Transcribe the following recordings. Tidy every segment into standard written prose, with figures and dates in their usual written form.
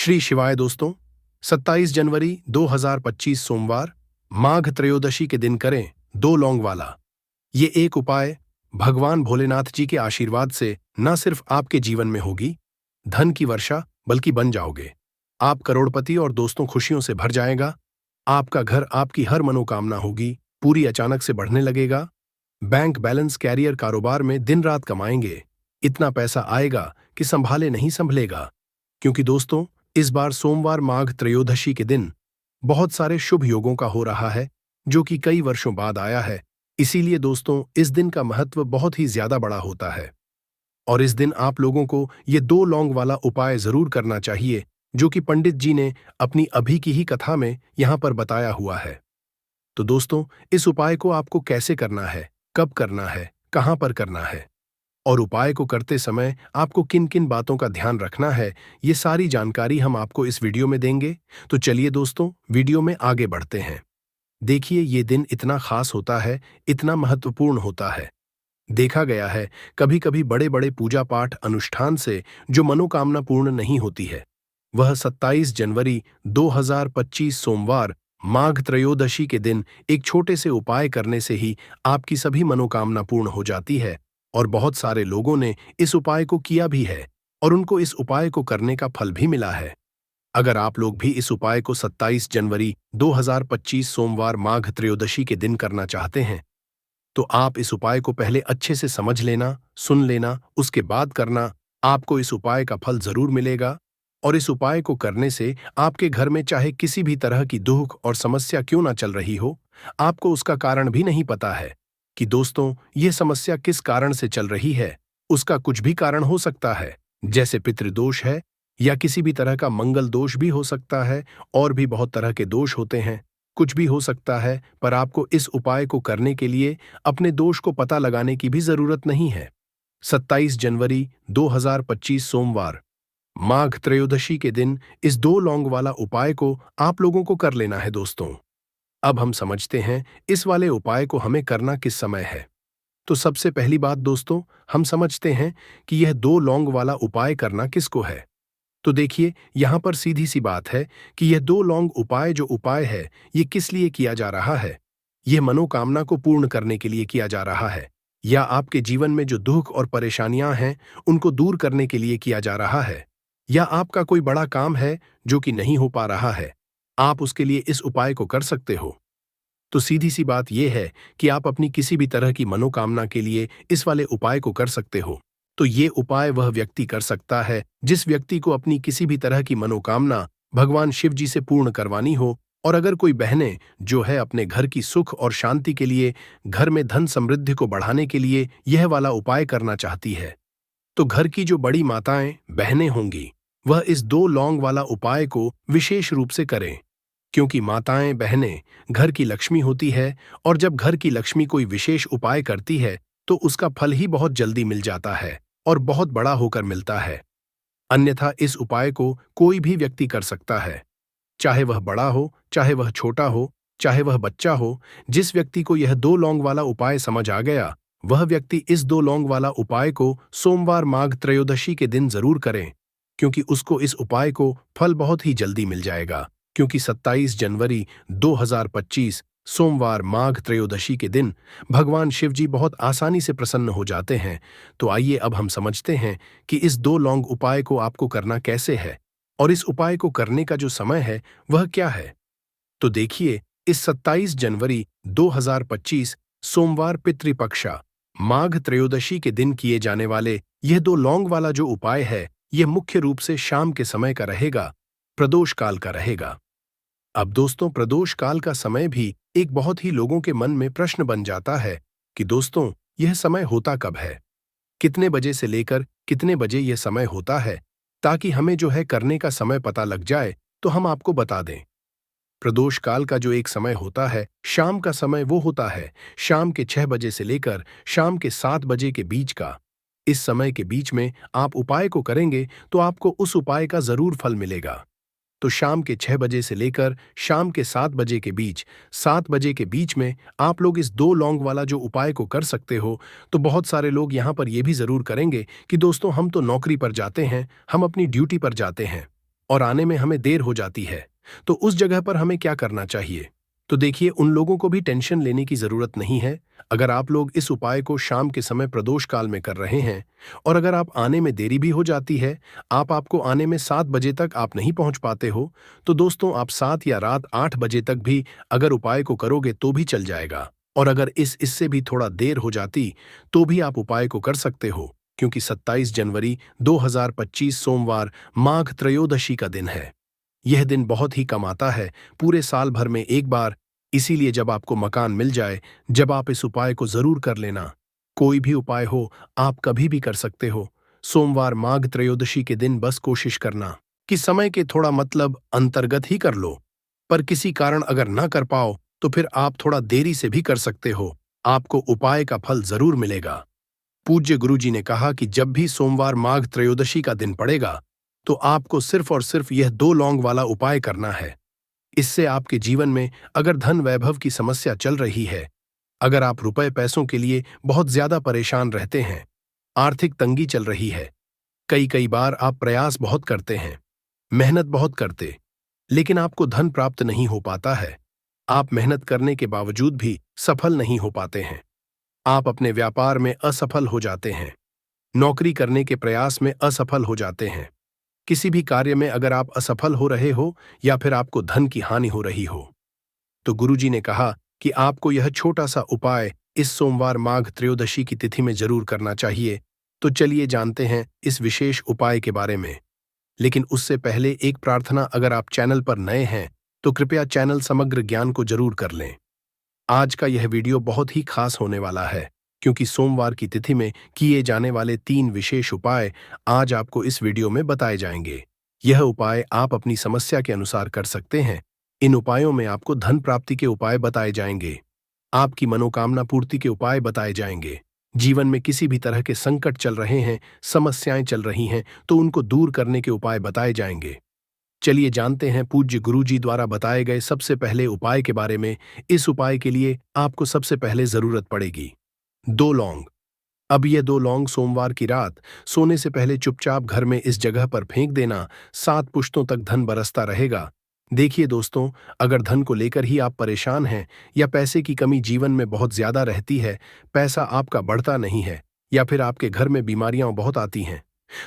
श्री शिवाय दोस्तों। 27 जनवरी 2025 सोमवार माघ त्रयोदशी के दिन करें दो लौंग वाला। ये एक उपाय भगवान भोलेनाथ जी के आशीर्वाद से न सिर्फ आपके जीवन में होगी धन की वर्षा, बल्कि बन जाओगे आप करोड़पति और दोस्तों खुशियों से भर जाएगा। आपका घर, आपकी हर मनोकामना होगी पूरी, अचानक से बढ़ने लगेगा। बैंक बैलेंस, कैरियर, कारोबार में दिन रात कमाएंगे, इतना पैसा आएगा कि संभाले नहीं संभलेगा। क्योंकि दोस्तों, इस बार सोमवार माघ त्रयोदशी के दिन बहुत सारे शुभ योगों का हो रहा है, जो कि कई वर्षों बाद आया है। इसीलिए दोस्तों, इस दिन का महत्व बहुत ही ज्यादा बड़ा होता है और इस दिन आप लोगों को ये दो लौंग वाला उपाय जरूर करना चाहिए, जो कि पंडित जी ने अपनी अभी की ही कथा में यहां पर बताया हुआ है। तो दोस्तों, इस उपाय को आपको कैसे करना है, कब करना है, कहां पर करना है और उपाय को करते समय आपको किन किन बातों का ध्यान रखना है, ये सारी जानकारी हम आपको इस वीडियो में देंगे। तो चलिए दोस्तों, वीडियो में आगे बढ़ते हैं। देखिए, ये दिन इतना खास होता है, इतना महत्वपूर्ण होता है। देखा गया है कभी कभी बड़े बड़े पूजा पाठ अनुष्ठान से जो मनोकामना पूर्ण नहीं होती है, वह 27 जनवरी 2025 सोमवार माघ त्रयोदशी के दिन एक छोटे से उपाय करने से ही आपकी सभी मनोकामना पूर्ण हो जाती है। और बहुत सारे लोगों ने इस उपाय को किया भी है और उनको इस उपाय को करने का फल भी मिला है। अगर आप लोग भी इस उपाय को 27 जनवरी 2025 सोमवार माघ त्रयोदशी के दिन करना चाहते हैं, तो आप इस उपाय को पहले अच्छे से समझ लेना, सुन लेना, उसके बाद करना। आपको इस उपाय का फल जरूर मिलेगा और इस उपाय को करने से आपके घर में चाहे किसी भी तरह की दुख और समस्या क्यों ना चल रही हो, आपको उसका कारण भी नहीं पता है कि दोस्तों, ये समस्या किस कारण से चल रही है। उसका कुछ भी कारण हो सकता है, जैसे पितृदोष है या किसी भी तरह का मंगल दोष भी हो सकता है, और भी बहुत तरह के दोष होते हैं। कुछ भी हो सकता है, पर आपको इस उपाय को करने के लिए अपने दोष को पता लगाने की भी जरूरत नहीं है। 27 जनवरी 2025 सोमवार माघ त्रयोदशी के दिन इस दो लौंग वाला उपाय को आप लोगों को कर लेना है दोस्तों। अब हम समझते हैं इस वाले उपाय को हमें करना किस समय है। तो सबसे पहली बात दोस्तों, हम समझते हैं कि यह दो लौंग वाला उपाय करना किसको है। तो देखिए, यहां पर सीधी सी बात है कि यह दो लौंग उपाय जो उपाय है, ये किस लिए किया जा रहा है। यह मनोकामना को पूर्ण करने के लिए किया जा रहा है, या आपके जीवन में जो दुख और परेशानियां हैं उनको दूर करने के लिए किया जा रहा है, या आपका कोई बड़ा काम है जो कि नहीं हो पा रहा है, आप उसके लिए इस उपाय को कर सकते हो। तो सीधी सी बात यह है कि आप अपनी किसी भी तरह की मनोकामना के लिए इस वाले उपाय को कर सकते हो। तो ये उपाय वह व्यक्ति कर सकता है जिस व्यक्ति को अपनी किसी भी तरह की मनोकामना भगवान शिव जी से पूर्ण करवानी हो। और अगर कोई बहनें जो है अपने घर की सुख और शांति के लिए, घर में धन समृद्धि को बढ़ाने के लिए यह वाला उपाय करना चाहती है, तो घर की जो बड़ी माताएं बहनें होंगी, वह इस दो लौंग वाला उपाय को विशेष रूप से करें। क्योंकि माताएं बहनें घर की लक्ष्मी होती है, और जब घर की लक्ष्मी कोई विशेष उपाय करती है तो उसका फल ही बहुत जल्दी मिल जाता है और बहुत बड़ा होकर मिलता है। अन्यथा इस उपाय को कोई भी व्यक्ति कर सकता है, चाहे वह बड़ा हो, चाहे वह छोटा हो, चाहे वह बच्चा हो। जिस व्यक्ति को यह दो लौंग वाला उपाय समझ आ गया, वह व्यक्ति इस दो लौंग वाला उपाय को सोमवार माघ त्रयोदशी के दिन जरूर करें, क्योंकि उसको इस उपाय को फल बहुत ही जल्दी मिल जाएगा। क्योंकि 27 जनवरी 2025 सोमवार माघ त्रयोदशी के दिन भगवान शिव जी बहुत आसानी से प्रसन्न हो जाते हैं। तो आइए अब हम समझते हैं कि इस दो लौंग उपाय को आपको करना कैसे है और इस उपाय को करने का जो समय है वह क्या है। तो देखिए, इस 27 जनवरी 2025 सोमवार पितृपक्षा माघ त्रयोदशी के दिन किए जाने वाले यह दो लौंग वाला जो उपाय है, यह मुख्य रूप से शाम के समय का रहेगा, प्रदोष काल का रहेगा। अब दोस्तों, प्रदोष काल का समय भी एक बहुत ही लोगों के मन में प्रश्न बन जाता है कि दोस्तों, यह समय होता कब है, कितने बजे से लेकर कितने बजे यह समय होता है, ताकि हमें जो है करने का समय पता लग जाए तो हम आपको बता दें। प्रदोष काल का जो एक समय होता है, शाम का समय, वो होता है शाम के 6 बजे से लेकर शाम के 7 बजे के बीच का। इस समय के बीच में आप उपाय को करेंगे तो आपको उस उपाय का जरूर फल मिलेगा। तो शाम के 6 बजे से लेकर शाम के 7 बजे के बीच, 7 बजे के बीच में आप लोग इस दो लौंग वाला जो उपाय को कर सकते हो। तो बहुत सारे लोग यहाँ पर ये भी जरूर करेंगे कि दोस्तों, हम तो नौकरी पर जाते हैं, हम अपनी ड्यूटी पर जाते हैं और आने में हमें देर हो जाती है, तो उस जगह पर हमें क्या करना चाहिए? तो देखिए, उन लोगों को भी टेंशन लेने की जरूरत नहीं है। अगर आप लोग इस उपाय को शाम के समय प्रदोष काल में कर रहे हैं और अगर आप आने में देरी भी हो जाती है, आपको आने में 7 बजे तक आप नहीं पहुंच पाते हो, तो दोस्तों आप 7 या रात 8 बजे तक भी अगर उपाय को करोगे तो भी चल जाएगा। और अगर इससे भी थोड़ा देर हो जाती तो भी आप उपाय को कर सकते हो, क्योंकि 27 जनवरी 2025 सोमवार माघ त्रयोदशी का दिन है। यह दिन बहुत ही कम आता है, पूरे साल भर में एक बार। इसीलिए जब आपको मकान मिल जाए, जब आप इस उपाय को जरूर कर लेना। कोई भी उपाय हो, आप कभी भी कर सकते हो। सोमवार माघ त्रयोदशी के दिन बस कोशिश करना कि समय के थोड़ा अंतर्गत ही कर लो। पर किसी कारण अगर ना कर पाओ तो फिर आप थोड़ा देरी से भी कर सकते हो, आपको उपाय का फल जरूर मिलेगा। पूज्य गुरुजी ने कहा कि जब भी सोमवार माघ त्रयोदशी का दिन पड़ेगा तो आपको सिर्फ और सिर्फ यह 2 लौंग वाला उपाय करना है। इससे आपके जीवन में अगर धन वैभव की समस्या चल रही है, अगर आप रुपए पैसों के लिए बहुत ज्यादा परेशान रहते हैं, आर्थिक तंगी चल रही है, कई कई बार आप प्रयास बहुत करते हैं, मेहनत बहुत करते, लेकिन आपको धन प्राप्त नहीं हो पाता है, आप मेहनत करने के बावजूद भी सफल नहीं हो पाते हैं, आप अपने व्यापार में असफल हो जाते हैं, नौकरी करने के प्रयास में असफल हो जाते हैं, किसी भी कार्य में अगर आप असफल हो रहे हो या फिर आपको धन की हानि हो रही हो, तो गुरुजी ने कहा कि आपको यह छोटा सा उपाय इस सोमवार माघ त्रयोदशी की तिथि में जरूर करना चाहिए। तो चलिए जानते हैं इस विशेष उपाय के बारे में। लेकिन उससे पहले एक प्रार्थना, अगर आप चैनल पर नए हैं तो कृपया चैनल समग्र ज्ञान को जरूर कर लें। आज का यह वीडियो बहुत ही खास होने वाला है, क्योंकि सोमवार की तिथि में किए जाने वाले 3 विशेष उपाय आज आपको इस वीडियो में बताए जाएंगे। यह उपाय आप अपनी समस्या के अनुसार कर सकते हैं। इन उपायों में आपको धन प्राप्ति के उपाय बताए जाएंगे, आपकी मनोकामना पूर्ति के उपाय बताए जाएंगे। जीवन में किसी भी तरह के संकट चल रहे हैं, समस्याएं चल रही हैं, तो उनको दूर करने के उपाय बताए जाएंगे। चलिए जानते हैं पूज्य गुरुजी द्वारा बताए गए सबसे पहले उपाय के बारे में। इस उपाय के लिए आपको सबसे पहले जरूरत पड़ेगी 2 लौंग। अब ये 2 लौंग सोमवार की रात सोने से पहले चुपचाप घर में इस जगह पर फेंक देना। 7 पुश्तों तक धन बरसता रहेगा। देखिए दोस्तों, अगर धन को लेकर ही आप परेशान हैं या पैसे की कमी जीवन में बहुत ज्यादा रहती है, पैसा आपका बढ़ता नहीं है, या फिर आपके घर में बीमारियां बहुत आती हैं,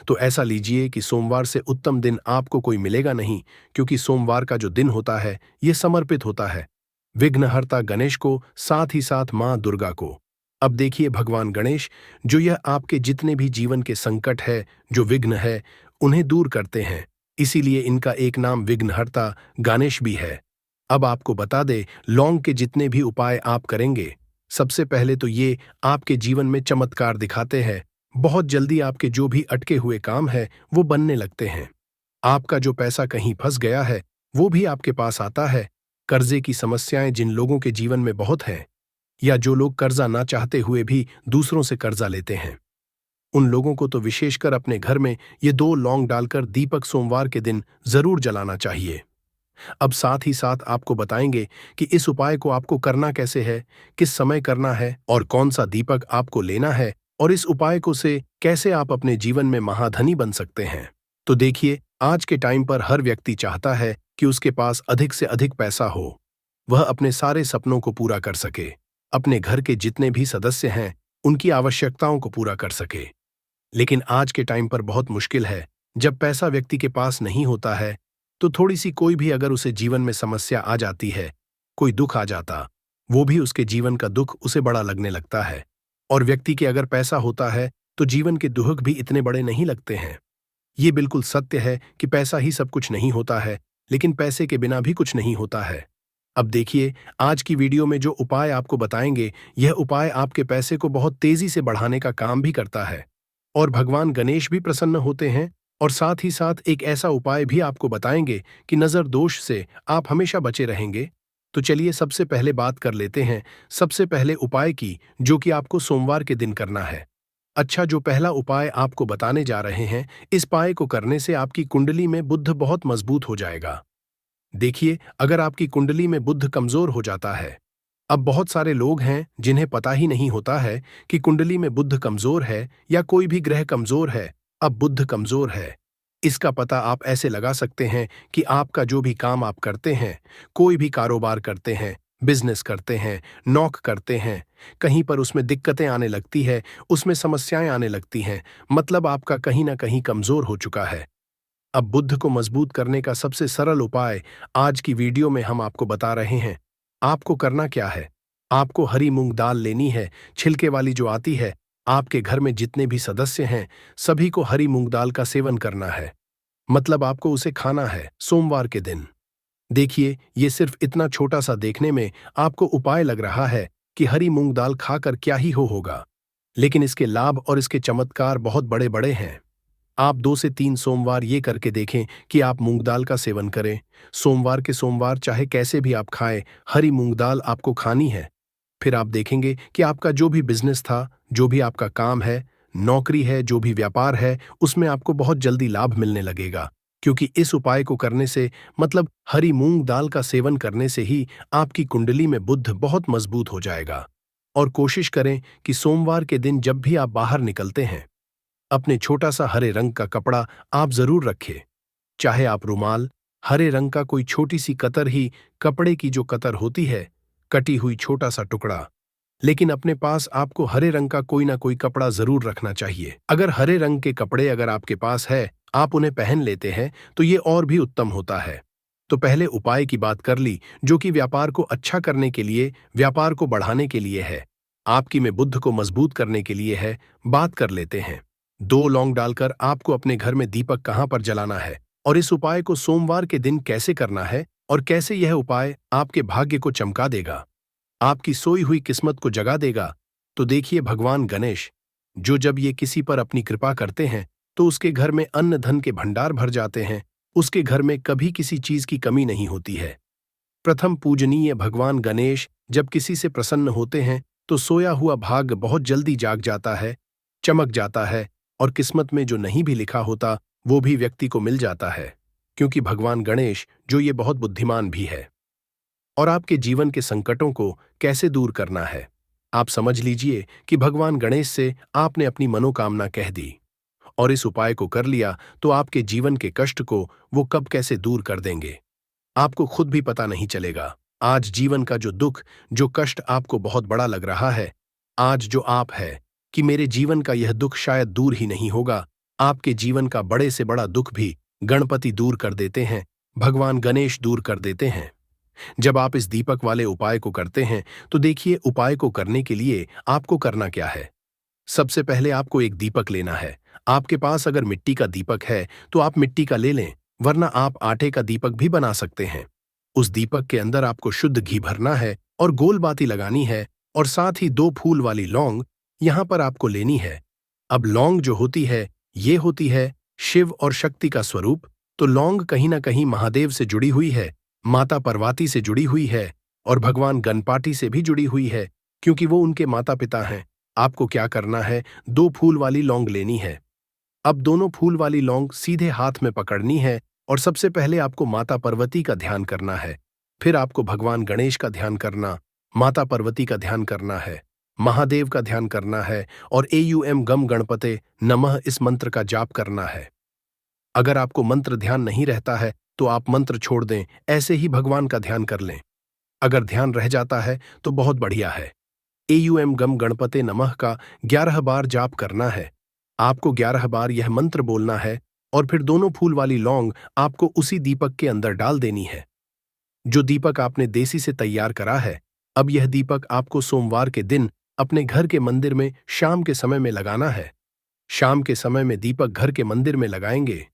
तो ऐसा लीजिए कि सोमवार से उत्तम दिन आपको कोई मिलेगा नहीं, क्योंकि सोमवार का जो दिन होता है ये समर्पित होता है विघ्नहर्ता गणेश को, साथ ही साथ मां दुर्गा को। अब देखिए, भगवान गणेश जो यह आपके जितने भी जीवन के संकट है, जो विघ्न है, उन्हें दूर करते हैं, इसीलिए इनका एक नाम विघ्नहर्ता गणेश भी है। अब आपको बता दे, लौंग के जितने भी उपाय आप करेंगे, सबसे पहले तो ये आपके जीवन में चमत्कार दिखाते हैं। बहुत जल्दी आपके जो भी अटके हुए काम है वो बनने लगते हैं। आपका जो पैसा कहीं फंस गया है वो भी आपके पास आता है। कर्जे की समस्याएं जिन लोगों के जीवन में बहुत हैं, या जो लोग कर्जा ना चाहते हुए भी दूसरों से कर्जा लेते हैं, उन लोगों को तो विशेषकर अपने घर में ये 2 लौंग डालकर दीपक सोमवार के दिन जरूर जलाना चाहिए। अब साथ ही साथ आपको बताएंगे कि इस उपाय को आपको करना कैसे है, किस समय करना है और कौन सा दीपक आपको लेना है, और इस उपाय को से कैसे आप अपने जीवन में महाधनी बन सकते हैं। तो देखिए, आज के टाइम पर हर व्यक्ति चाहता है कि उसके पास अधिक से अधिक पैसा हो, वह अपने सारे सपनों को पूरा कर सके, अपने घर के जितने भी सदस्य हैं उनकी आवश्यकताओं को पूरा कर सके। लेकिन आज के टाइम पर बहुत मुश्किल है। जब पैसा व्यक्ति के पास नहीं होता है तो थोड़ी सी कोई भी अगर उसे जीवन में समस्या आ जाती है, कोई दुख आ जाता, वो भी उसके जीवन का दुख उसे बड़ा लगने लगता है। और व्यक्ति के अगर पैसा होता है तो जीवन के दुख भी इतने बड़े नहीं लगते हैं। ये बिल्कुल सत्य है कि पैसा ही सब कुछ नहीं होता है, लेकिन पैसे के बिना भी कुछ नहीं होता है। अब देखिए, आज की वीडियो में जो उपाय आपको बताएंगे, यह उपाय आपके पैसे को बहुत तेजी से बढ़ाने का काम भी करता है, और भगवान गणेश भी प्रसन्न होते हैं। और साथ ही साथ एक ऐसा उपाय भी आपको बताएंगे कि नजर दोष से आप हमेशा बचे रहेंगे। तो चलिए सबसे पहले बात कर लेते हैं सबसे पहले उपाय की, जो कि आपको सोमवार के दिन करना है। अच्छा, जो पहला उपाय आपको बताने जा रहे हैं, इस उपाय को करने से आपकी कुंडली में बुध बहुत मजबूत हो जाएगा। देखिए, अगर आपकी कुंडली में बुध कमजोर हो जाता है, अब बहुत सारे लोग हैं जिन्हें पता ही नहीं होता है कि कुंडली में बुध कमजोर है या कोई भी ग्रह कमजोर है। अब बुध कमजोर है इसका पता आप ऐसे लगा सकते हैं कि आपका जो भी काम आप करते हैं, कोई भी कारोबार करते हैं, बिजनेस करते हैं, नौक करते हैं, कहीं पर उसमें दिक्कतें आने लगती है, उसमें समस्याएं आने लगती हैं, मतलब आपका कहीं ना कहीं कमजोर हो चुका है। अब बुद्ध को मजबूत करने का सबसे सरल उपाय आज की वीडियो में हम आपको बता रहे हैं। आपको करना क्या है? आपको हरी मूंग दाल लेनी है, छिलके वाली जो आती है। आपके घर में जितने भी सदस्य हैं, सभी को हरी मूंग दाल का सेवन करना है। मतलब आपको उसे खाना है सोमवार के दिन। देखिए, ये सिर्फ इतना छोटा सा देखने में आपको उपाय लग रहा है कि हरी मूंग दाल खाकर क्या ही होगा, लेकिन इसके लाभ और इसके चमत्कार बहुत बड़े बड़े हैं। आप 2 से 3 सोमवार ये करके देखें कि आप मूंग दाल का सेवन करें। सोमवार के सोमवार चाहे कैसे भी आप खाएं, हरी मूंग दाल आपको खानी है। फिर आप देखेंगे कि आपका जो भी बिजनेस था, जो भी आपका काम है, नौकरी है, जो भी व्यापार है, उसमें आपको बहुत जल्दी लाभ मिलने लगेगा। क्योंकि इस उपाय को करने से, मतलब हरी मूंग दाल का सेवन करने से ही आपकी कुंडली में बुध बहुत मजबूत हो जाएगा। और कोशिश करें कि सोमवार के दिन जब भी आप बाहर निकलते हैं, अपने छोटा सा हरे रंग का कपड़ा आप जरूर रखें। चाहे आप रुमाल, हरे रंग का कोई छोटी सी कतर ही, कपड़े की जो कतर होती है, कटी हुई छोटा सा टुकड़ा, लेकिन अपने पास आपको हरे रंग का कोई ना कोई कपड़ा जरूर रखना चाहिए। अगर हरे रंग के कपड़े अगर आपके पास है, आप उन्हें पहन लेते हैं, तो ये और भी उत्तम होता है। तो पहले उपाय की बात कर ली, जो कि व्यापार को अच्छा करने के लिए, व्यापार को बढ़ाने के लिए है, आपकी में बुद्ध को मजबूत करने के लिए है। बात कर लेते हैं। 2 लौंग डालकर आपको अपने घर में दीपक कहां पर जलाना है, और इस उपाय को सोमवार के दिन कैसे करना है, और कैसे यह उपाय आपके भाग्य को चमका देगा, आपकी सोई हुई किस्मत को जगा देगा। तो देखिए, भगवान गणेश, जो जब ये किसी पर अपनी कृपा करते हैं, तो उसके घर में अन्न धन के भंडार भर जाते हैं, उसके घर में कभी किसी चीज की कमी नहीं होती है। प्रथम पूजनीय भगवान गणेश जब किसी से प्रसन्न होते हैं, तो सोया हुआ भाग्य बहुत जल्दी जाग जाता है, चमक जाता है, और किस्मत में जो नहीं भी लिखा होता, वो भी व्यक्ति को मिल जाता है। क्योंकि भगवान गणेश जो ये बहुत बुद्धिमान भी है। और आपके जीवन के संकटों को कैसे दूर करना है, आप समझ लीजिए कि भगवान गणेश से आपने अपनी मनोकामना कह दी और इस उपाय को कर लिया, तो आपके जीवन के कष्ट को वो कब कैसे दूर कर देंगे, आपको खुद भी पता नहीं चलेगा। आज जीवन का जो दुख, जो कष्ट आपको बहुत बड़ा लग रहा है, आज जो आप है कि मेरे जीवन का यह दुख शायद दूर ही नहीं होगा, आपके जीवन का बड़े से बड़ा दुख भी गणपति दूर कर देते हैं, भगवान गणेश दूर कर देते हैं। जब आप इस दीपक वाले उपाय को करते हैं, तो देखिए, उपाय को करने के लिए आपको करना क्या है। सबसे पहले आपको एक दीपक लेना है। आपके पास अगर मिट्टी का दीपक है, तो आप मिट्टी का ले लें, वरना आप आटे का दीपक भी बना सकते हैं। उस दीपक के अंदर आपको शुद्ध घी भरना है और गोल बाती लगानी है, और साथ ही 2 फूल वाली लौंग यहां पर आपको लेनी है। अब लौंग जो होती है, ये होती है शिव और शक्ति का स्वरूप। तो लौंग कहीं ना कहीं महादेव से जुड़ी हुई है, माता पार्वती से जुड़ी हुई है, और भगवान गणपति से भी जुड़ी हुई है, क्योंकि वो उनके माता पिता हैं। आपको क्या करना है, 2 फूल वाली लौंग लेनी है। अब दोनों फूल वाली लौंग सीधे हाथ में पकड़नी है, और सबसे पहले आपको माता पार्वती का ध्यान करना है। फिर आपको भगवान गणेश का ध्यान करना, माता पार्वती का ध्यान करना है, महादेव का ध्यान करना है, और एयूएम गम गणपते नमः इस मंत्र का जाप करना है। अगर आपको मंत्र ध्यान नहीं रहता है, तो आप मंत्र छोड़ दें, ऐसे ही भगवान का ध्यान कर लें। अगर ध्यान रह जाता है तो बहुत बढ़िया है। एयूएम गम गणपते नमः का 11 बार जाप करना है। आपको 11 बार यह मंत्र बोलना है, और फिर दोनों फूल वाली लौंग आपको उसी दीपक के अंदर डाल देनी है, जो दीपक आपने देसी से तैयार करा है। अब यह दीपक आपको सोमवार के दिन अपने घर के मंदिर में शाम के समय में लगाना है। शाम के समय में दीपक घर के मंदिर में लगाएंगे।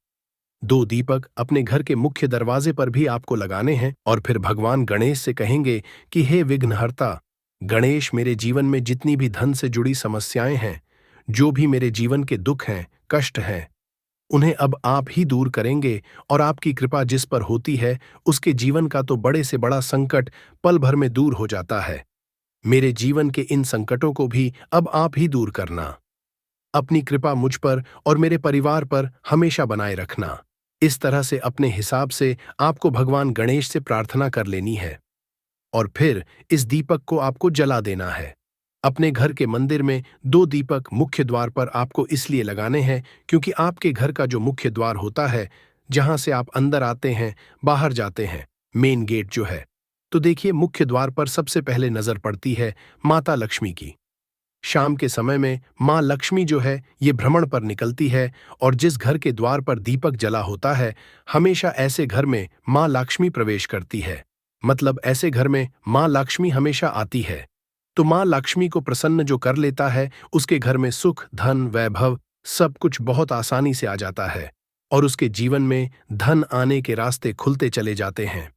2 दीपक अपने घर के मुख्य दरवाजे पर भी आपको लगाने हैं, और फिर भगवान गणेश से कहेंगे कि हे विघ्नहर्ता गणेश, मेरे जीवन में जितनी भी धन से जुड़ी समस्याएं हैं, जो भी मेरे जीवन के दुख हैं, कष्ट हैं, उन्हें अब आप ही दूर करेंगे, और आपकी कृपा जिस पर होती है, उसके जीवन का तो बड़े से बड़ा संकट पल भर में दूर हो जाता है। मेरे जीवन के इन संकटों को भी अब आप ही दूर करना। अपनी कृपा मुझ पर और मेरे परिवार पर हमेशा बनाए रखना। इस तरह से अपने हिसाब से आपको भगवान गणेश से प्रार्थना कर लेनी है, और फिर इस दीपक को आपको जला देना है। अपने घर के मंदिर में 2 दीपक मुख्य द्वार पर आपको इसलिए लगाने हैं क्योंकि आपके घर का जो मुख्य द्वार होता है, जहां से आप अंदर आते हैं, बाहर जाते हैं, मेन गेट जो है, तो देखिए मुख्य द्वार पर सबसे पहले नजर पड़ती है माता लक्ष्मी की। शाम के समय में माँ लक्ष्मी जो है ये भ्रमण पर निकलती है, और जिस घर के द्वार पर दीपक जला होता है, हमेशा ऐसे घर में माँ लक्ष्मी प्रवेश करती है। मतलब ऐसे घर में माँ लक्ष्मी हमेशा आती है। तो माँ लक्ष्मी को प्रसन्न जो कर लेता है, उसके घर में सुख, धन, वैभव सब कुछ बहुत आसानी से आ जाता है, और उसके जीवन में धन आने के रास्ते खुलते चले जाते हैं।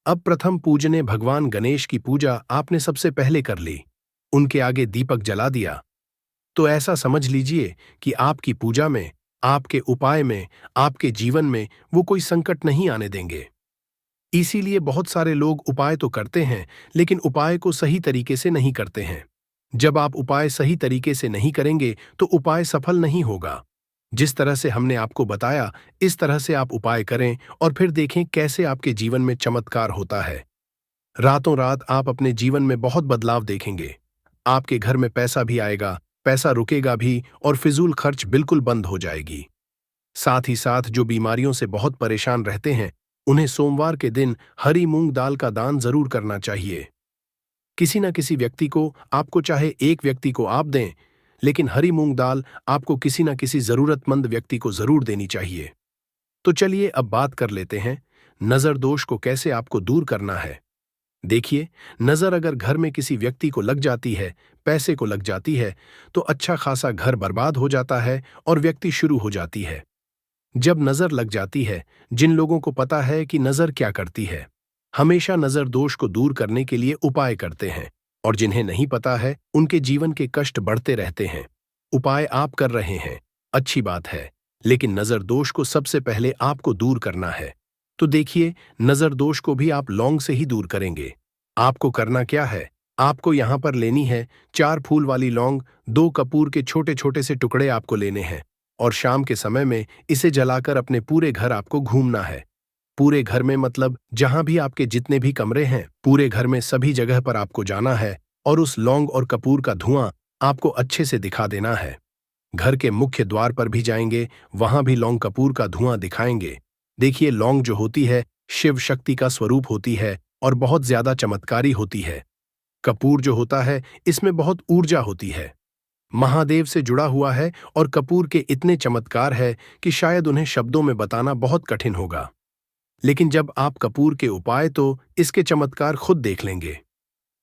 अब प्रथम पूजने भगवान गणेश की पूजा आपने सबसे पहले कर ली, उनके आगे दीपक जला दिया। तो ऐसा समझ लीजिए कि आपकी पूजा में, आपके उपाय में, आपके जीवन में वो कोई संकट नहीं आने देंगे। इसीलिए बहुत सारे लोग उपाय तो करते हैं, लेकिन उपाय को सही तरीके से नहीं करते हैं। जब आप उपाय सही तरीके से नहीं करेंगे तो उपाय सफल नहीं होगा। जिस तरह से हमने आपको बताया, इस तरह से आप उपाय करें और फिर देखें कैसे आपके जीवन में चमत्कार होता है। रातों रात आप अपने जीवन में बहुत बदलाव देखेंगे। आपके घर में पैसा भी आएगा, पैसा रुकेगा भी, और फिजूल खर्च बिल्कुल बंद हो जाएगी। साथ ही साथ जो बीमारियों से बहुत परेशान रहते हैं, उन्हें सोमवार के दिन हरी मूंग दाल का दान जरूर करना चाहिए। किसी न किसी व्यक्ति को, आपको चाहे एक व्यक्ति को आप दें, लेकिन हरी मूंग दाल आपको किसी न किसी जरूरतमंद व्यक्ति को जरूर देनी चाहिए। तो चलिए अब बात कर लेते हैं नजर दोष को कैसे आपको दूर करना है। देखिए, नजर अगर घर में किसी व्यक्ति को लग जाती है, पैसे को लग जाती है, तो अच्छा खासा घर बर्बाद हो जाता है और व्यक्ति शुरू हो जाती है। जब नजर लग जाती है, जिन लोगों को पता है कि नजर क्या करती है, हमेशा नजर दोष को दूर करने के लिए उपाय करते हैं, और जिन्हें नहीं पता है, उनके जीवन के कष्ट बढ़ते रहते हैं। उपाय आप कर रहे हैं, अच्छी बात है, लेकिन नजर दोष को सबसे पहले आपको दूर करना है। तो देखिए, नजर दोष को भी आप लौंग से ही दूर करेंगे। आपको करना क्या है, आपको यहां पर लेनी है 4 फूल वाली लौंग, 2 कपूर के छोटे छोटे से टुकड़े आपको लेने हैं, और शाम के समय में इसे जलाकर अपने पूरे घर आपको घूमना है। पूरे घर में मतलब जहां भी आपके जितने भी कमरे हैं, पूरे घर में सभी जगह पर आपको जाना है, और उस लौंग और कपूर का धुआं आपको अच्छे से दिखा देना है। घर के मुख्य द्वार पर भी जाएंगे, वहां भी लौंग कपूर का धुआं दिखाएंगे। देखिए, लौंग जो होती है शिव शक्ति का स्वरूप होती है और बहुत ज्यादा चमत्कारी होती है। कपूर जो होता है, इसमें बहुत ऊर्जा होती है, महादेव से जुड़ा हुआ है, और कपूर के इतने चमत्कार है कि शायद उन्हें शब्दों में बताना बहुत कठिन होगा। लेकिन जब आप कपूर के उपाय, तो इसके चमत्कार खुद देख लेंगे।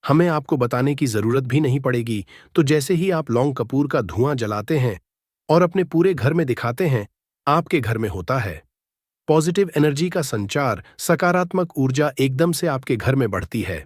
हमें आपको बताने की जरूरत भी नहीं पड़ेगी। तो जैसे ही आप लौंग कपूर का धुआं जलाते हैं और अपने पूरे घर में दिखाते हैं, आपके घर में होता है पॉजिटिव एनर्जी का संचार, सकारात्मक ऊर्जा एकदम से आपके घर में बढ़ती है।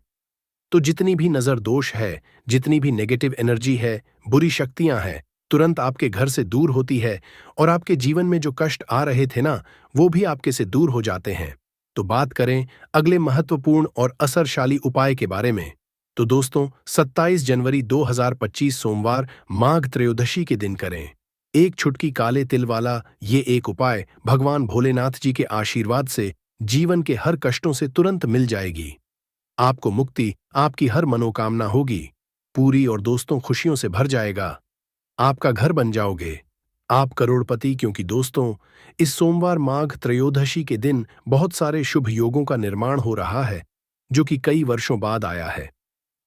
तो जितनी भी नजर दोष है, जितनी भी नेगेटिव एनर्जी है, बुरी शक्तियां हैं, तुरंत आपके घर से दूर होती है, और आपके जीवन में जो कष्ट आ रहे थे ना, वो भी आपके से दूर हो जाते हैं। तो बात करें अगले महत्वपूर्ण और असरशाली उपाय के बारे में। तो दोस्तों, 27 जनवरी 2025 सोमवार माघ त्रयोदशी के दिन करें एक छुटकी काले तिल वाला ये एक उपाय। भगवान भोलेनाथ जी के आशीर्वाद से जीवन के हर कष्टों से तुरंत मिल जाएगी। आपको मुक्ति, आपकी हर मनोकामना होगी पूरी, और दोस्तों खुशियों से भर जाएगा। आपका घर बन जाओगे, आप करोड़पति। क्योंकि दोस्तों, इस सोमवार माघ त्रयोदशी के दिन बहुत सारे शुभ योगों का निर्माण हो रहा है, जो कि कई वर्षों बाद आया है।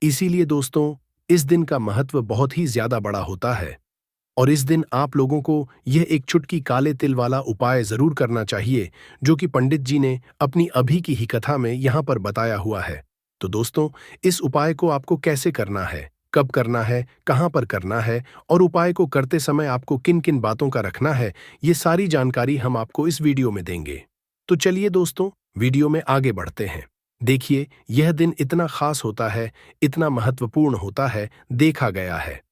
इसीलिए दोस्तों, इस दिन का महत्व बहुत ही ज्यादा बड़ा होता है, और इस दिन आप लोगों को यह एक चुटकी काले तिल वाला उपाय जरूर करना चाहिए, जो कि पंडित जी ने अपनी अभी की ही कथा में यहां पर बताया हुआ है। तो दोस्तों, इस उपाय को आपको कैसे करना है, कब करना है, कहां पर करना है, और उपाय को करते समय आपको किन किन बातों का रखना है, ये सारी जानकारी हम आपको इस वीडियो में देंगे। तो चलिए दोस्तों, वीडियो में आगे बढ़ते हैं। देखिए, यह दिन इतना खास होता है, इतना महत्वपूर्ण होता है, देखा गया है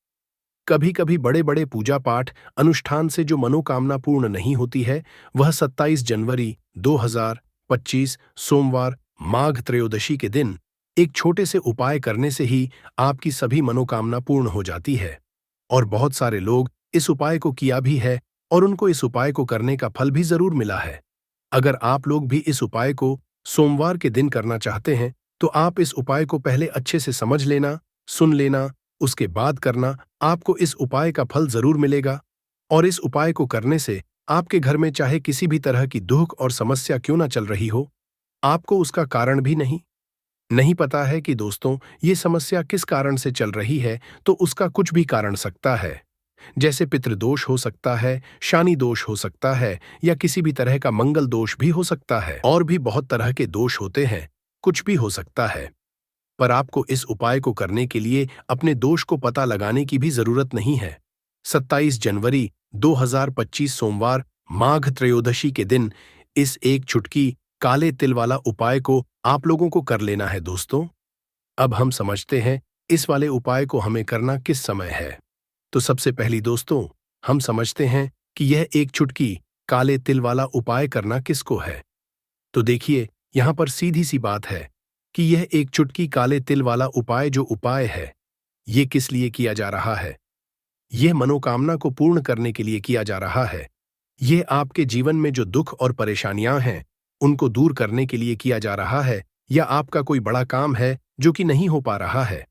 कभी कभी बड़े बड़े पूजा पाठ अनुष्ठान से जो मनोकामना पूर्ण नहीं होती है, वह 27 जनवरी 2025 सोमवार माघ त्रयोदशी के दिन एक छोटे से उपाय करने से ही आपकी सभी मनोकामना पूर्ण हो जाती है। और बहुत सारे लोग इस उपाय को किया भी है, और उनको इस उपाय को करने का फल भी जरूर मिला है। अगर आप लोग भी इस उपाय को सोमवार के दिन करना चाहते हैं, तो आप इस उपाय को पहले अच्छे से समझ लेना, सुन लेना, उसके बाद करना, आपको इस उपाय का फल जरूर मिलेगा। और इस उपाय को करने से आपके घर में चाहे किसी भी तरह की दुख और समस्या क्यों ना चल रही हो, आपको उसका कारण भी नहीं नहीं पता है कि दोस्तों ये समस्या किस कारण से चल रही है, तो उसका कुछ भी कारण सकता है। जैसे पितृदोष हो सकता है, शानी दोष हो सकता है, या किसी भी तरह का मंगल दोष भी हो सकता है, और भी बहुत तरह के दोष होते हैं, कुछ भी हो सकता है। पर आपको इस उपाय को करने के लिए अपने दोष को पता लगाने की भी जरूरत नहीं है। 27 जनवरी 2025 सोमवार माघ त्रयोदशी के दिन इस एक चुटकी काले तिल वाला उपाय को आप लोगों को कर लेना है दोस्तों। अब हम समझते हैं इस वाले उपाय को हमें करना किस समय है। तो सबसे पहली दोस्तों, हम समझते हैं कि यह एक चुटकी काले तिल वाला उपाय करना किसको है। तो देखिए, यहां पर सीधी सी बात है कि यह एक चुटकी काले तिल वाला उपाय जो उपाय है, ये किस लिए किया जा रहा है। यह मनोकामना को पूर्ण करने के लिए किया जा रहा है। यह आपके जीवन में जो दुख और परेशानियां हैं, उनको दूर करने के लिए किया जा रहा है, या आपका कोई बड़ा काम है जो कि नहीं हो पा रहा है,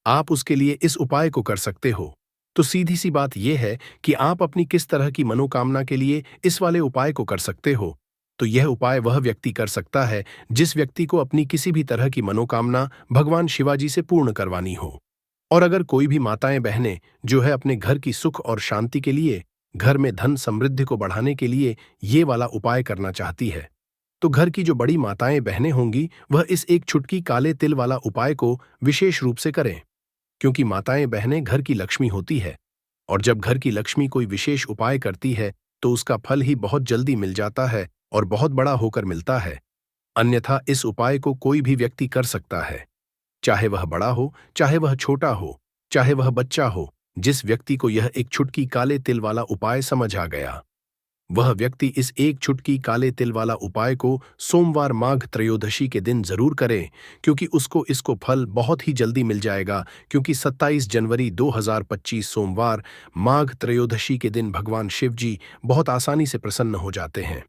आप उसके लिए इस उपाय को कर सकते हो। तो सीधी सी बात यह है कि आप अपनी किस तरह की मनोकामना के लिए इस वाले उपाय को कर सकते हो। तो यह उपाय वह व्यक्ति कर सकता है जिस व्यक्ति को अपनी किसी भी तरह की मनोकामना भगवान शिवाजी से पूर्ण करवानी हो। और अगर कोई भी माताएं बहनें जो है अपने घर की सुख और शांति के लिए, घर में धन समृद्धि को बढ़ाने के लिए ये वाला उपाय करना चाहती है, तो घर की जो बड़ी माताएं बहनें होंगी वह इस एक चुटकी काले तिल वाला उपाय को विशेष रूप से करें। क्योंकि माताएं बहनें घर की लक्ष्मी होती है, और जब घर की लक्ष्मी कोई विशेष उपाय करती है तो उसका फल ही बहुत जल्दी मिल जाता है और बहुत बड़ा होकर मिलता है। अन्यथा इस उपाय को कोई भी व्यक्ति कर सकता है, चाहे वह बड़ा हो, चाहे वह छोटा हो, चाहे वह बच्चा हो। जिस व्यक्ति को यह एक चुटकी काले तिल वाला उपाय समझ आ गया, वह व्यक्ति इस एक चुटकी काले तिल वाला उपाय को सोमवार माघ त्रयोदशी के दिन जरूर करे, क्योंकि उसको इसको फल बहुत ही जल्दी मिल जाएगा। क्योंकि 27 जनवरी 2025 सोमवार माघ त्रयोदशी के दिन भगवान शिव जी बहुत आसानी से प्रसन्न हो जाते हैं।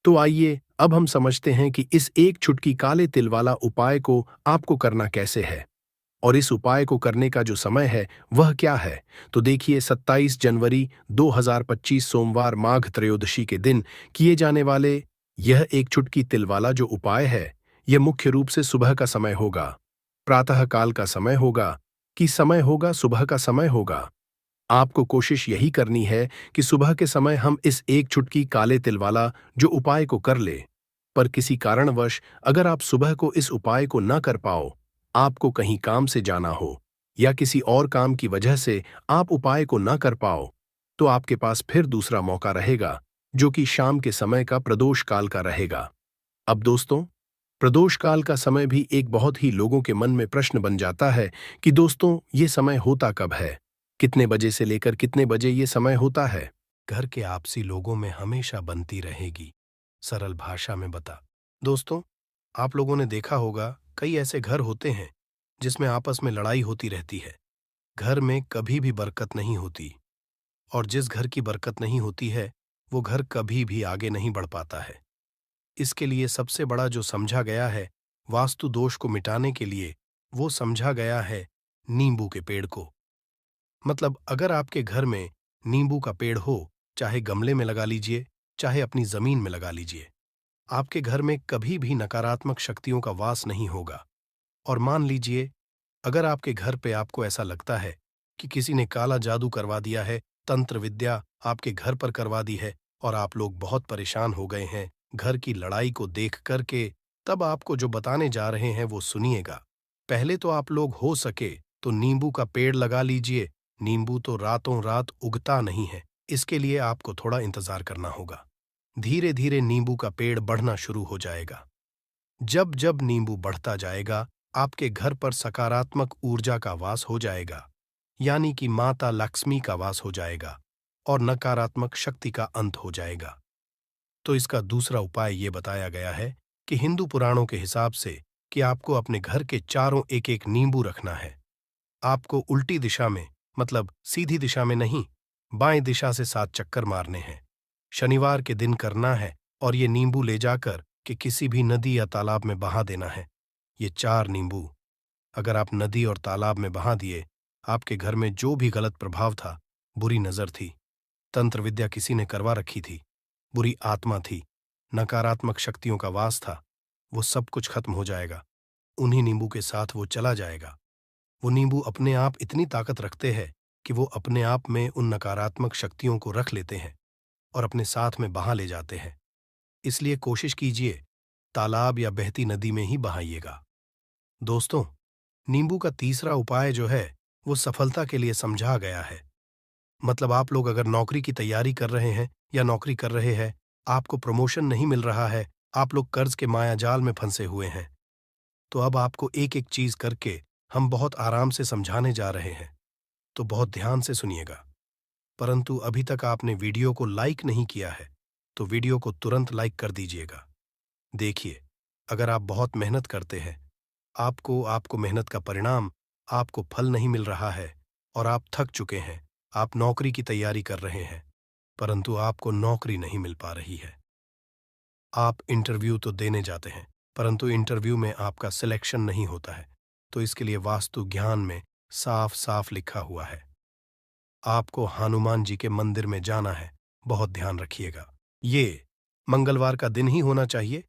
तो आइए अब हम समझते हैं कि इस एक चुटकी काले तिल वाला उपाय को आपको करना कैसे है, और इस उपाय को करने का जो समय है वह क्या है। तो देखिए, 27 जनवरी 2025 सोमवार माघ त्रयोदशी के दिन किए जाने वाले यह एक चुटकी तिल वाला जो उपाय है, यह मुख्य रूप से सुबह का समय होगा, प्रातः काल का समय होगा, कि समय होगा सुबह का समय होगा। आपको कोशिश यही करनी है कि सुबह के समय हम इस एक चुटकी काले तिल वाला जो उपाय को कर ले। पर किसी कारणवश अगर आप सुबह को इस उपाय को न कर पाओ, आपको कहीं काम से जाना हो, या किसी और काम की वजह से आप उपाय को न कर पाओ, तो आपके पास फिर दूसरा मौका रहेगा, जो कि शाम के समय का प्रदोष काल का रहेगा। अब दोस्तों, प्रदोष काल का समय भी एक बहुत ही लोगों के मन में प्रश्न बन जाता है कि दोस्तों ये समय होता कब है, कितने बजे से लेकर कितने बजे ये समय होता है। घर के आपसी लोगों में हमेशा बनती रहेगी, सरल भाषा में बता। दोस्तों, आप लोगों ने देखा होगा कई ऐसे घर होते हैं जिसमें आपस में लड़ाई होती रहती है। घर में कभी भी बरकत नहीं होती, और जिस घर की बरकत नहीं होती है वो घर कभी भी आगे नहीं बढ़ पाता है। इसके लिए सबसे बड़ा जो समझा गया है वास्तु दोष को मिटाने के लिए, वो समझा गया है नींबू के पेड़ को। मतलब अगर आपके घर में नींबू का पेड़ हो, चाहे गमले में लगा लीजिए, चाहे अपनी जमीन में लगा लीजिए, आपके घर में कभी भी नकारात्मक शक्तियों का वास नहीं होगा। और मान लीजिए अगर आपके घर पे आपको ऐसा लगता है कि किसी ने काला जादू करवा दिया है, तंत्र विद्या आपके घर पर करवा दी है, और आप लोग बहुत परेशान हो गए हैं घर की लड़ाई को देख करके, तब आपको जो बताने जा रहे हैं वो सुनिएगा। पहले तो आप लोग हो सके तो नींबू का पेड़ लगा लीजिए। नींबू तो रातों रात उगता नहीं है, इसके लिए आपको थोड़ा इंतजार करना होगा। धीरे धीरे नींबू का पेड़ बढ़ना शुरू हो जाएगा। जब जब नींबू बढ़ता जाएगा, आपके घर पर सकारात्मक ऊर्जा का वास हो जाएगा, यानी कि माता लक्ष्मी का वास हो जाएगा, और नकारात्मक शक्ति का अंत हो जाएगा। तो इसका दूसरा उपाय ये बताया गया है कि हिंदू पुराणों के हिसाब से कि आपको अपने घर के चारों एक एक नींबू रखना है। आपको उल्टी दिशा में, मतलब सीधी दिशा में नहीं, बाएं दिशा से 7 चक्कर मारने हैं। शनिवार के दिन करना है, और ये नींबू ले जाकर कि किसी भी नदी या तालाब में बहा देना है। ये 4 नींबू अगर आप नदी और तालाब में बहा दिए, आपके घर में जो भी गलत प्रभाव था, बुरी नजर थी, तंत्र विद्या किसी ने करवा रखी थी, बुरी आत्मा थी, नकारात्मक शक्तियों का वास था, वो सब कुछ खत्म हो जाएगा। उन्हीं नींबू के साथ वो चला जाएगा। वो नींबू अपने आप इतनी ताकत रखते हैं कि वो अपने आप में उन नकारात्मक शक्तियों को रख लेते हैं और अपने साथ में बहा ले जाते हैं। इसलिए कोशिश कीजिए तालाब या बहती नदी में ही बहाइएगा। दोस्तों, नींबू का तीसरा उपाय जो है वो सफलता के लिए समझा गया है। मतलब आप लोग अगर नौकरी की तैयारी कर रहे हैं या नौकरी कर रहे हैं, आपको प्रमोशन नहीं मिल रहा है, आप लोग कर्ज के मायाजाल में फंसे हुए हैं, तो अब आपको एक एक चीज करके हम बहुत आराम से समझाने जा रहे हैं, तो बहुत ध्यान से सुनिएगा। परंतु अभी तक आपने वीडियो को लाइक नहीं किया है, तो वीडियो को तुरंत लाइक कर दीजिएगा। देखिए, अगर आप बहुत मेहनत करते हैं, आपको आपको मेहनत का परिणाम, आपको फल नहीं मिल रहा है और आप थक चुके हैं, आप नौकरी की तैयारी कर रहे हैं, परंतु आपको नौकरी नहीं मिल पा रही है। आप इंटरव्यू तो देने जाते हैं, परंतु इंटरव्यू में आपका सिलेक्शन नहीं होता है, तो इसके लिए वास्तु ज्ञान में साफ साफ लिखा हुआ है, आपको हनुमान जी के मंदिर में जाना है। बहुत ध्यान रखिएगा, ये मंगलवार का दिन ही होना चाहिए।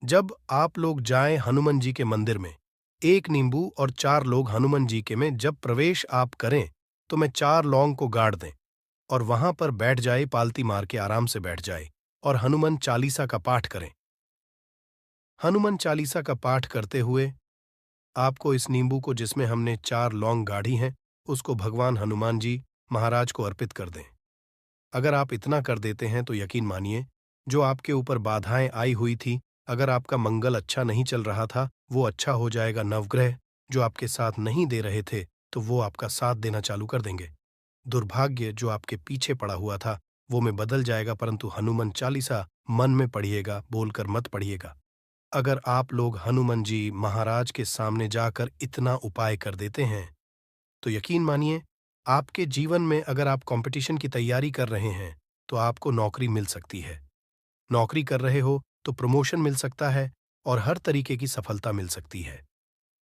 जब आप लोग जाएं हनुमान जी के मंदिर में, एक नींबू और 4 लोग हनुमान जी के में जब प्रवेश आप करें, तो मैं 4 लौंग को गाड़ दें और वहां पर बैठ जाए, पालती मार के आराम से बैठ जाए और हनुमान चालीसा का पाठ करें। हनुमान चालीसा का पाठ करते हुए आपको इस नींबू को, जिसमें हमने 4 लौंग गाढ़ी हैं, उसको भगवान हनुमान जी महाराज को अर्पित कर दें। अगर आप इतना कर देते हैं तो यकीन मानिए, जो आपके ऊपर बाधाएं आई हुई थी, अगर आपका मंगल अच्छा नहीं चल रहा था, वो अच्छा हो जाएगा। नवग्रह जो आपके साथ नहीं दे रहे थे, तो वो आपका साथ देना चालू कर देंगे। दुर्भाग्य जो आपके पीछे पड़ा हुआ था, वो में बदल जाएगा। परंतु हनुमान चालीसा मन में पढ़िएगा, बोलकर मत पढ़िएगा। अगर आप लोग हनुमान जी महाराज के सामने जाकर इतना उपाय कर देते हैं, तो यकीन मानिए, आपके जीवन में अगर आप कंपटीशन की तैयारी कर रहे हैं, तो आपको नौकरी मिल सकती है। नौकरी कर रहे हो तो प्रमोशन मिल सकता है और हर तरीके की सफलता मिल सकती है,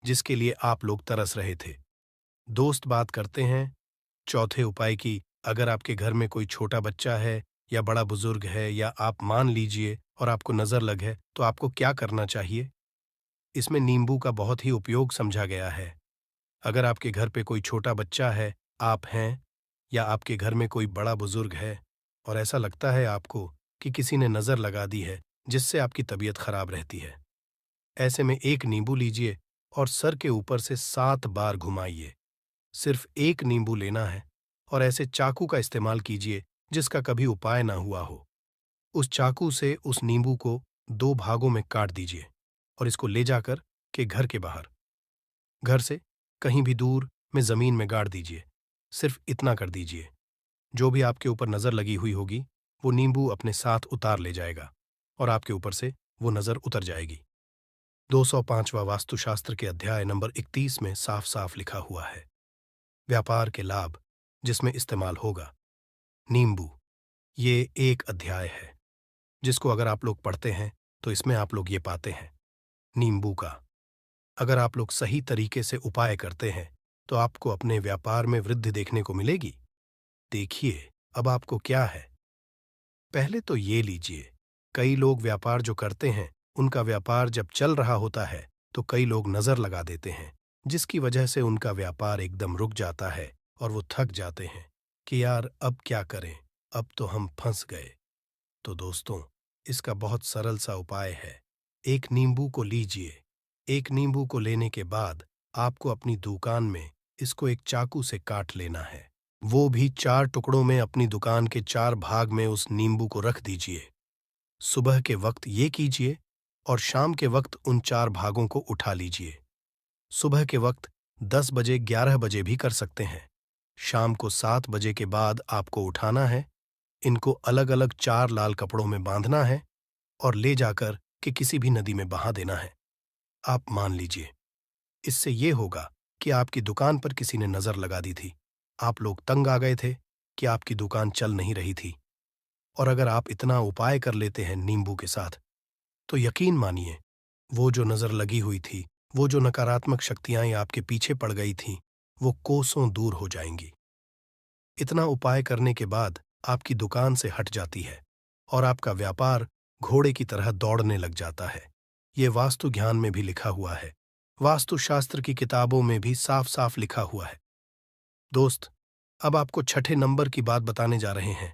जिसके लिए आप लोग तरस रहे थे। दोस्त बात करते हैं चौथे उपाय की। अगर आपके घर में कोई छोटा बच्चा है या बड़ा बुजुर्ग है, या आप मान लीजिए और आपको नजर लग है, तो आपको क्या करना चाहिए? इसमें नींबू का बहुत ही उपयोग समझा गया है। अगर आपके घर पे कोई छोटा बच्चा है, आप हैं, या आपके घर में कोई बड़ा बुजुर्ग है और ऐसा लगता है आपको कि किसी ने नजर लगा दी है, जिससे आपकी तबीयत खराब रहती है, ऐसे में एक नींबू लीजिए और सर के ऊपर से 7 बार घुमाइए। सिर्फ एक नींबू लेना है और ऐसे चाकू का इस्तेमाल कीजिए जिसका कभी उपाय ना हुआ हो। उस चाकू से उस नींबू को 2 भागों में काट दीजिए और इसको ले जाकर के घर के बाहर, घर से कहीं भी दूर में जमीन में गाड़ दीजिए। सिर्फ इतना कर दीजिए, जो भी आपके ऊपर नजर लगी हुई होगी, वो नींबू अपने साथ उतार ले जाएगा और आपके ऊपर से वो नजर उतर जाएगी। 205वां वास्तुशास्त्र के अध्याय नंबर 31 में साफ साफ लिखा हुआ है, व्यापार के लाभ जिसमें इस्तेमाल होगा नींबू। ये एक अध्याय है जिसको अगर आप लोग पढ़ते हैं, तो इसमें आप लोग ये पाते हैं नींबू का अगर आप लोग सही तरीके से उपाय करते हैं, तो आपको अपने व्यापार में वृद्धि देखने को मिलेगी। देखिए, अब आपको क्या है, पहले तो ये लीजिए। कई लोग व्यापार जो करते हैं, उनका व्यापार जब चल रहा होता है, तो कई लोग नजर लगा देते हैं, जिसकी वजह से उनका व्यापार एकदम रुक जाता है और वो थक जाते हैं कि यार अब क्या करें, अब तो हम फंस गए। तो दोस्तों, इसका बहुत सरल सा उपाय है। एक नींबू को लीजिए। एक नींबू को लेने के बाद आपको अपनी दुकान में इसको एक चाकू से काट लेना है। वो भी 4 टुकड़ों में अपनी दुकान के 4 भाग में उस नींबू को रख दीजिए। सुबह के वक्त ये कीजिए और शाम के वक्त उन 4 भागों को उठा लीजिए। सुबह के वक्त 10 बजे 11 बजे भी कर सकते हैं। शाम को 7 बजे के बाद आपको उठाना है। इनको अलग अलग 4 लाल कपड़ों में बांधना है और ले जाकर के किसी भी नदी में बहा देना है। आप मान लीजिए, इससे ये होगा कि आपकी दुकान पर किसी ने नजर लगा दी थी, आप लोग तंग आ गए थे कि आपकी दुकान चल नहीं रही थी, और अगर आप इतना उपाय कर लेते हैं नींबू के साथ, तो यकीन मानिए, वो जो नजर लगी हुई थी, वो जो नकारात्मक शक्तियां आपके पीछे पड़ गई थीं, वो कोसों दूर हो जाएंगी। इतना उपाय करने के बाद आपकी दुकान से हट जाती है और आपका व्यापार घोड़े की तरह दौड़ने लग जाता है। ये वास्तु ज्ञान में भी लिखा हुआ है, वास्तुशास्त्र की किताबों में भी साफ साफ लिखा हुआ है। दोस्त, अब आपको छठे नंबर की बात बताने जा रहे हैं,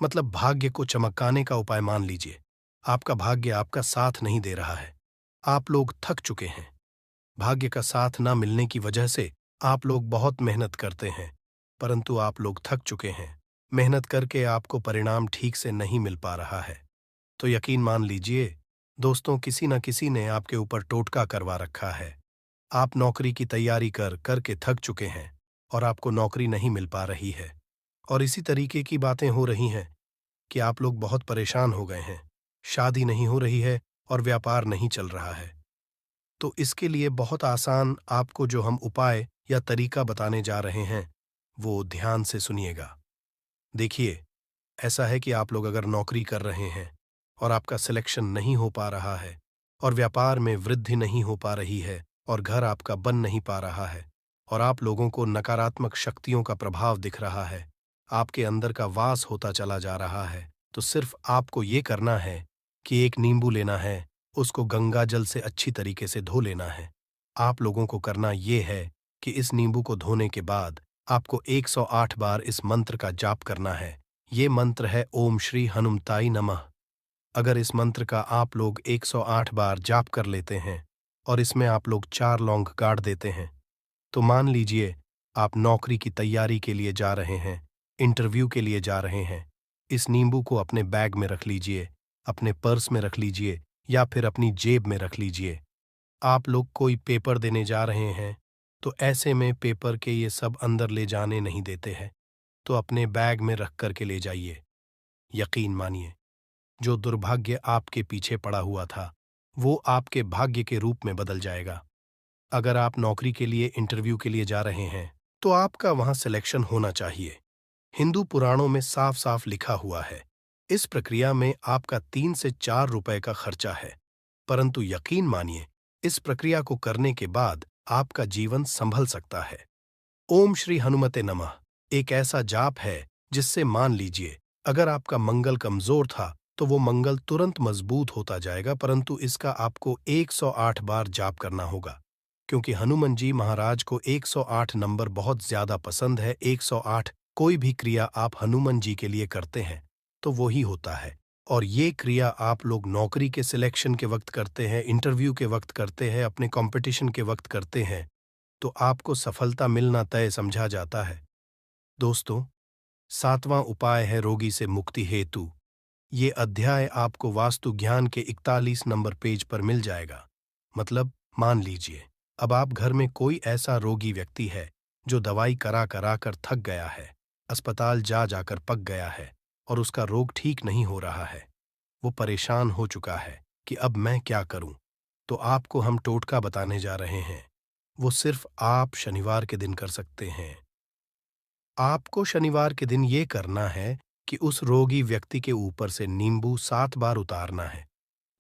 मतलब भाग्य को चमकाने का उपाय। मान लीजिए आपका भाग्य आपका साथ नहीं दे रहा है। आप लोग थक चुके हैं। भाग्य का साथ ना मिलने की वजह से आप लोग बहुत मेहनत करते हैं, परंतु आप लोग थक चुके हैं। मेहनत करके आपको परिणाम ठीक से नहीं मिल पा रहा है। तो यकीन मान लीजिए दोस्तों, किसी न किसी ने आपके ऊपर टोटका करवा रखा है। आप नौकरी की तैयारी कर करके थक चुके हैं और आपको नौकरी नहीं मिल पा रही है। और इसी तरीके की बातें हो रही हैं कि आप लोग बहुत परेशान हो गए हैं। शादी नहीं हो रही है और व्यापार नहीं चल रहा है। तो इसके लिए बहुत आसान आपको जो हम उपाय या तरीका बताने जा रहे हैं, वो ध्यान से सुनिएगा। देखिए, ऐसा है कि आप लोग अगर नौकरी कर रहे हैं और आपका सिलेक्शन नहीं हो पा रहा है और व्यापार में वृद्धि नहीं हो पा रही है और घर आपका बन नहीं पा रहा है और आप लोगों को नकारात्मक शक्तियों का प्रभाव दिख रहा है, आपके अंदर का वास होता चला जा रहा है, तो सिर्फ आपको ये करना है कि एक नींबू लेना है, उसको गंगा जल से अच्छी तरीके से धो लेना है। आप लोगों को करना ये है कि इस नींबू को धोने के बाद आपको 108 बार इस मंत्र का जाप करना है। ये मंत्र है ओम श्री हनुमताई नमः। अगर इस मंत्र का आप लोग 108 बार जाप कर लेते हैं और इसमें आप लोग 4 लौंग गाड़ देते हैं, तो मान लीजिए आप नौकरी की तैयारी के लिए जा रहे हैं, इंटरव्यू के लिए जा रहे हैं। इस नींबू को अपने बैग में रख लीजिए, अपने पर्स में रख लीजिए या फिर अपनी जेब में रख लीजिए। आप लोग कोई पेपर देने जा रहे हैं, तो ऐसे में पेपर के ये सब अंदर ले जाने नहीं देते हैं, तो अपने बैग में रख कर के ले जाइए। यकीन मानिए, जो दुर्भाग्य आपके पीछे पड़ा हुआ था, वो आपके भाग्य के रूप में बदल जाएगा। अगर आप नौकरी के लिए इंटरव्यू के लिए जा रहे हैं, तो आपका वहां सिलेक्शन होना चाहिए। हिंदू पुराणों में साफ साफ लिखा हुआ है। इस प्रक्रिया में आपका 3 से 4 रुपए का खर्चा है, परंतु यकीन मानिए, इस प्रक्रिया को करने के बाद आपका जीवन संभल सकता है। ओम श्री हनुमते नमः एक ऐसा जाप है जिससे मान लीजिए अगर आपका मंगल कमजोर था तो वो मंगल तुरंत मजबूत होता जाएगा, परंतु इसका आपको 108 बार जाप करना होगा, क्योंकि हनुमान जी महाराज को 108 नंबर बहुत ज्यादा पसंद है। 108 कोई भी क्रिया आप हनुमान जी के लिए करते हैं तो वो ही होता है। और ये क्रिया आप लोग नौकरी के सिलेक्शन के वक्त करते हैं, इंटरव्यू के वक्त करते हैं, अपने कंपटीशन के वक्त करते हैं, तो आपको सफलता मिलना तय समझा जाता है। दोस्तों, 7वां उपाय है रोगी से मुक्ति हेतु। ये अध्याय आपको वास्तु ज्ञान के 41 नंबर पेज पर मिल जाएगा। मतलब मान लीजिए अब आप घर में कोई ऐसा रोगी व्यक्ति है जो दवाई करा करा कर थक गया है, अस्पताल जा जाकर पक गया है और उसका रोग ठीक नहीं हो रहा है। वो परेशान हो चुका है कि अब मैं क्या करूं। तो आपको हम टोटका बताने जा रहे हैं। वो सिर्फ आप शनिवार के दिन कर सकते हैं। आपको शनिवार के दिन ये करना है कि उस रोगी व्यक्ति के ऊपर से नींबू 7 बार उतारना है।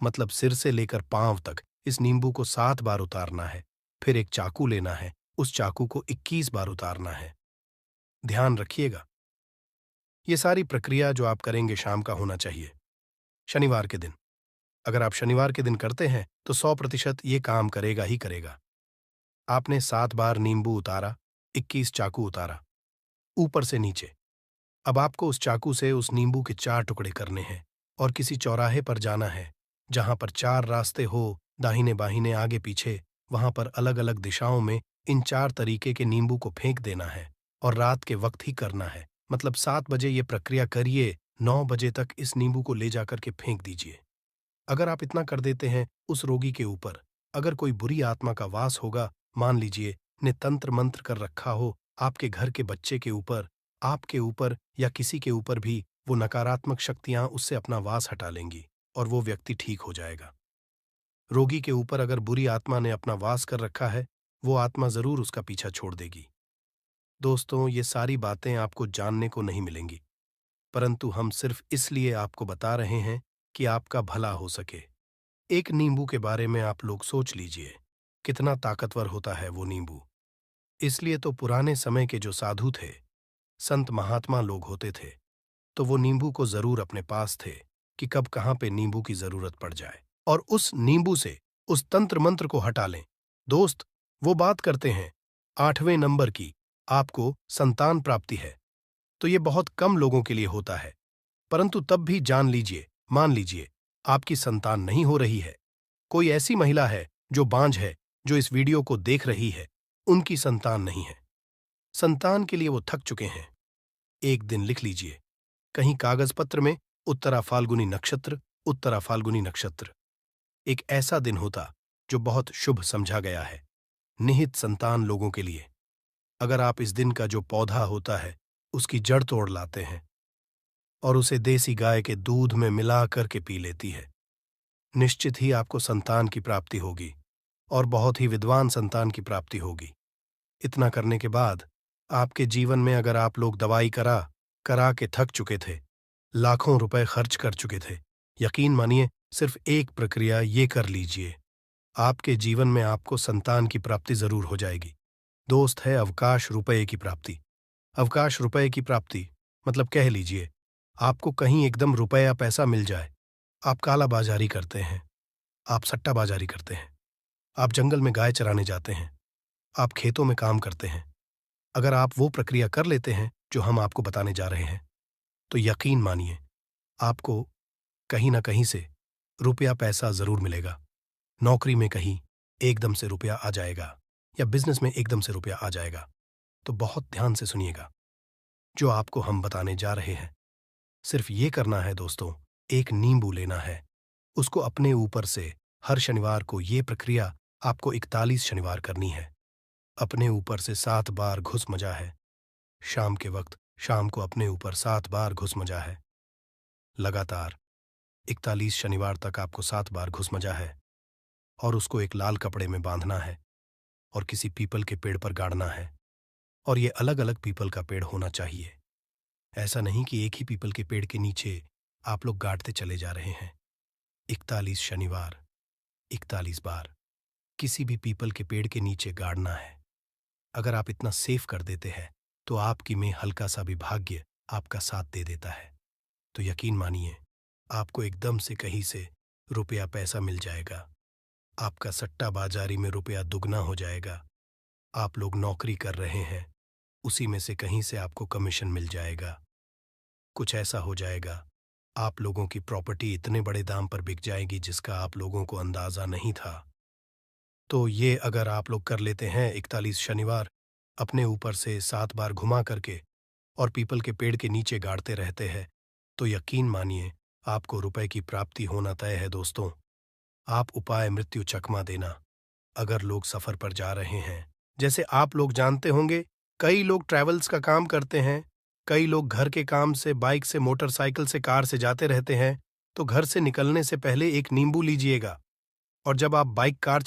मतलब सिर से लेकर पांव तक इस नींबू को 7 बार उतारना है। फिर एक चाकू लेना है, उस चाकू को 21 बार उतारना है। ध्यान रखिएगा, ये सारी प्रक्रिया जो आप करेंगे शाम का होना चाहिए, शनिवार के दिन। अगर आप शनिवार के दिन करते हैं तो 100% ये काम करेगा ही करेगा। आपने 7 बार नींबू उतारा, 21 चाकू उतारा, ऊपर से नीचे। अब आपको उस चाकू से उस नींबू के 4 टुकड़े करने हैं और किसी चौराहे पर जाना है जहां पर 4 रास्ते हो, दाहिने बाहिने आगे पीछे। वहां पर अलग अलग दिशाओं में इन 4 तरीके के नींबू को फेंक देना है और रात के वक्त ही करना है। मतलब 7 बजे ये प्रक्रिया करिए, 9 बजे तक इस नींबू को ले जाकर के फेंक दीजिए। अगर आप इतना कर देते हैं उस रोगी के ऊपर, अगर कोई बुरी आत्मा का वास होगा, मान लीजिए ने तंत्र मंत्र कर रखा हो आपके घर के बच्चे के ऊपर, आपके ऊपर या किसी के ऊपर भी, वो नकारात्मक शक्तियां उससे अपना वास हटा लेंगी और वो व्यक्ति ठीक हो जाएगा। रोगी के ऊपर अगर बुरी आत्मा ने अपना वास कर रखा है, वो आत्मा जरूर उसका पीछा छोड़ देगी। दोस्तों, ये सारी बातें आपको जानने को नहीं मिलेंगी, परंतु हम सिर्फ इसलिए आपको बता रहे हैं कि आपका भला हो सके। एक नींबू के बारे में आप लोग सोच लीजिए, कितना ताकतवर होता है वो नींबू। इसलिए तो पुराने समय के जो साधु थे, संत महात्मा लोग होते थे, तो वो नींबू को जरूर अपने पास थे कि कब कहाँ पे नींबू की जरूरत पड़ जाए और उस नींबू से उस तंत्र मंत्र को हटा लें। दोस्त, वो बात करते हैं 8वें नंबर की, आपको संतान प्राप्ति है, तो ये बहुत कम लोगों के लिए होता है, परंतु तब भी जान लीजिए, मान लीजिए, आपकी संतान नहीं हो रही है। कोई ऐसी महिला है जो बांझ है, जो इस वीडियो को देख रही है, उनकी संतान नहीं है। संतान के लिए वो थक चुके हैं। एक दिन लिख लीजिए कहीं कागज पत्र में, उत्तरा फाल्गुनी नक्षत्र, उत्तरा फाल्गुनी नक्षत्र। एक ऐसा दिन होता जो बहुत शुभ समझा गया है निहित संतान लोगों के लिए। अगर आप इस दिन का जो पौधा होता है उसकी जड़ तोड़ लाते हैं और उसे देसी गाय के दूध में मिला करके पी लेती है, निश्चित ही आपको संतान की प्राप्ति होगी और बहुत ही विद्वान संतान की प्राप्ति होगी। इतना करने के बाद आपके जीवन में अगर आप लोग दवाई करा करा के थक चुके थे, लाखों रुपए खर्च कर चुके थे, यकीन मानिए सिर्फ एक प्रक्रिया ये कर लीजिए, आपके जीवन में आपको संतान की प्राप्ति जरूर हो जाएगी। दोस्त, है अवकाश रुपए की प्राप्ति। अवकाश रुपए की प्राप्ति मतलब कह लीजिए आपको कहीं एकदम रुपया पैसा मिल जाए। आप काला बाजारी करते हैं, आप सट्टा बाजारी करते हैं, आप जंगल में गाय चराने जाते हैं, आप खेतों में काम करते हैं। अगर आप वो प्रक्रिया कर लेते हैं जो हम आपको बताने जा रहे हैं, तो यकीन मानिए आपको कहीं ना कहीं से रुपया पैसा जरूर मिलेगा। नौकरी में कहीं एकदम से रुपया आ जाएगा या बिजनेस में एकदम से रुपया आ जाएगा। तो बहुत ध्यान से सुनिएगा जो आपको हम बताने जा रहे हैं। सिर्फ ये करना है दोस्तों, एक नींबू लेना है, उसको अपने ऊपर से हर शनिवार को ये प्रक्रिया आपको 41 शनिवार करनी है। अपने ऊपर से 7 बार घुस मजा है। शाम के वक्त शाम को अपने ऊपर 7 बार घुस मजा है। लगातार 41 शनिवार तक आपको 7 बार घुस मजा है और उसको एक लाल कपड़े में बांधना है और किसी पीपल के पेड़ पर गाड़ना है। और ये अलग अलग पीपल का पेड़ होना चाहिए। ऐसा नहीं कि एक ही पीपल के पेड़ के नीचे आप लोग गाड़ते चले जा रहे हैं। 41 शनिवार 41 बार किसी भी पीपल के पेड़ के नीचे गाड़ना है। अगर आप इतना सेफ कर देते हैं तो आपकी में हल्का सा भी भाग्य आपका साथ दे देता है। तो यकीन मानिए आपको एकदम से कहीं से रुपया पैसा मिल जाएगा। आपका सट्टा बाजारी में रुपया दुगना हो जाएगा। आप लोग नौकरी कर रहे हैं, उसी में से कहीं से आपको कमीशन मिल जाएगा। कुछ ऐसा हो जाएगा, आप लोगों की प्रॉपर्टी इतने बड़े दाम पर बिक जाएगी जिसका आप लोगों को अंदाजा नहीं था। तो ये अगर आप लोग कर लेते हैं 41 शनिवार, अपने ऊपर से 7 बार घुमा करके और पीपल के पेड़ के नीचे गाड़ते रहते हैं, तो यकीन मानिए आपको रुपए की प्राप्ति होना तय है दोस्तों। आप उपाय मृत्यु चकमा देना। अगर लोग सफर पर जा रहे हैं, जैसे आप लोग जानते होंगे, कई लोग ट्रैवल्स का काम करते हैं, कई लोग घर के काम से बाइक से मोटरसाइकिल से कार से जाते रहते हैं, तो घर से निकलने से पहले एक नींबू लीजिएगा और जब आप बाइक कार